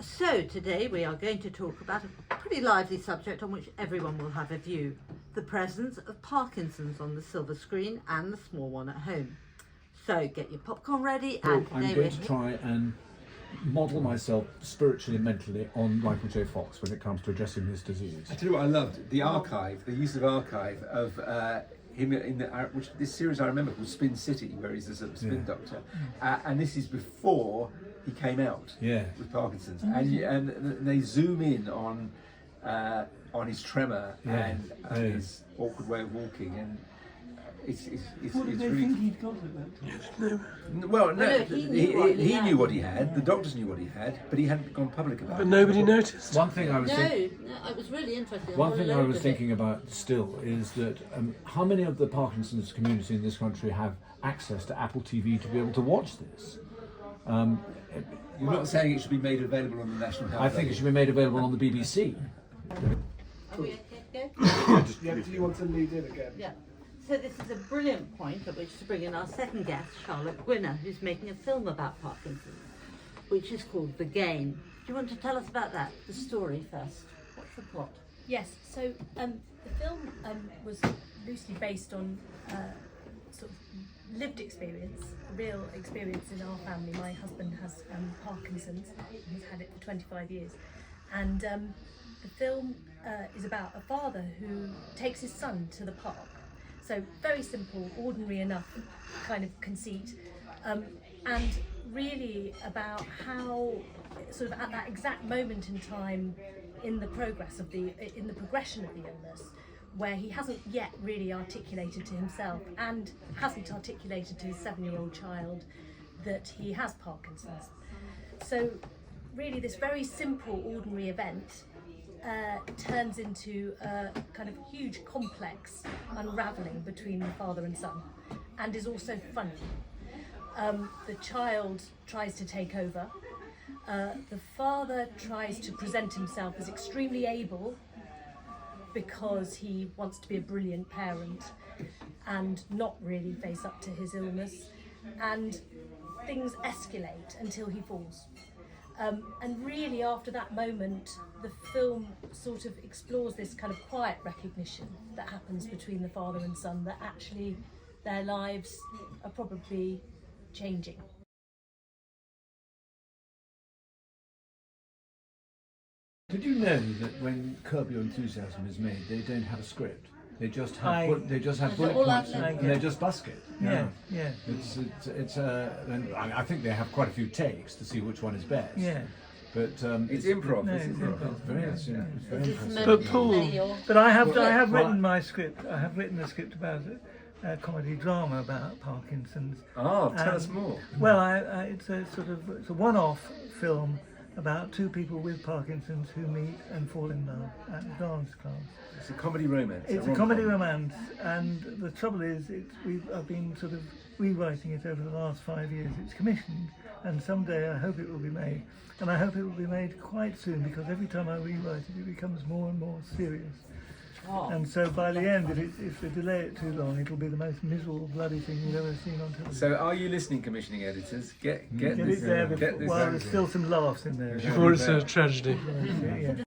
So today we are going to talk about a pretty lively subject on which everyone will have a view: the presence of Parkinson's on the silver screen and the small one at home. So get your popcorn ready, and I'm today going to try and model myself spiritually and mentally on Michael J. Fox when it comes to addressing this disease. I tell you what I loved, the archive, the use of archive of him in which this series I remember called Spin City, where he's a sort of spin doctor, and this is before he came out with Parkinson's, and they zoom in on his tremor and his awkward way of walking, and it's What did they really think he'd got at that time? well. No, he knew what he had. The doctors knew what he had, but he hadn't gone public about it. But nobody noticed. One thing I was No, thinking. no, it was really interesting. One thing I was thinking about still is that how many of the Parkinson's community in this country have access to Apple TV to be able to watch this? You're not saying it should be made available on the National Health. I think it should be made available on the BBC. Are we okay to go? Yeah, do you want to lead in again? Yeah. So this is a brilliant point at which to bring in our second guest, Charlotte Gwynner, who's making a film about Parkinson's, which is called The Game. Do you want to tell us about that, the story first? What's the plot? Yes, so the film was loosely based on sort of lived experience, real experience in our family. My husband has Parkinson's, he's had it for 25 years. And the film is about a father who takes his son to the park. So very simple, ordinary enough kind of conceit, and really about how sort of at that exact moment in time in the progression of the illness, where he hasn't yet really articulated to himself and hasn't articulated to his 7-year-old child that he has Parkinson's. So really this very simple, ordinary event turns into a kind of huge complex unravelling between the father and son, and is also funny. The child tries to take over. The father tries to present himself as extremely able because he wants to be a brilliant parent and not really face up to his illness, and things escalate until he falls. And really after that moment, the film sort of explores this kind of quiet recognition that happens between the father and son, that actually their lives are probably changing. Did you know that when Curb Your Enthusiasm is made, they don't have a script? They just have bullet points and they just busk it. Yeah. It's and I think they have quite a few takes to see which one is best. Yeah. But It's improv. No, It's it's improv. improv. it's very impressive. But Paul, but I have Well, written my script. I have written a script about a comedy drama about Parkinson's. Oh, tell us more. Well, it's a it's a one-off film about two people with Parkinson's who meet and fall in love at a dance class. It's a comedy romance. It's a comedy romance, and the trouble is, I've been sort of rewriting it over the last 5 years. It's commissioned, and someday I hope it will be made, and I hope it will be made quite soon, because every time I rewrite it, it becomes more and more serious. And so by the end, if they delay it too long, it'll be the most miserable bloody thing you've ever seen on television. So, are you listening, commissioning editors? Get Get this. it there Get before, this while out. there's still some laughs in there. Before it's a tragedy. Yeah.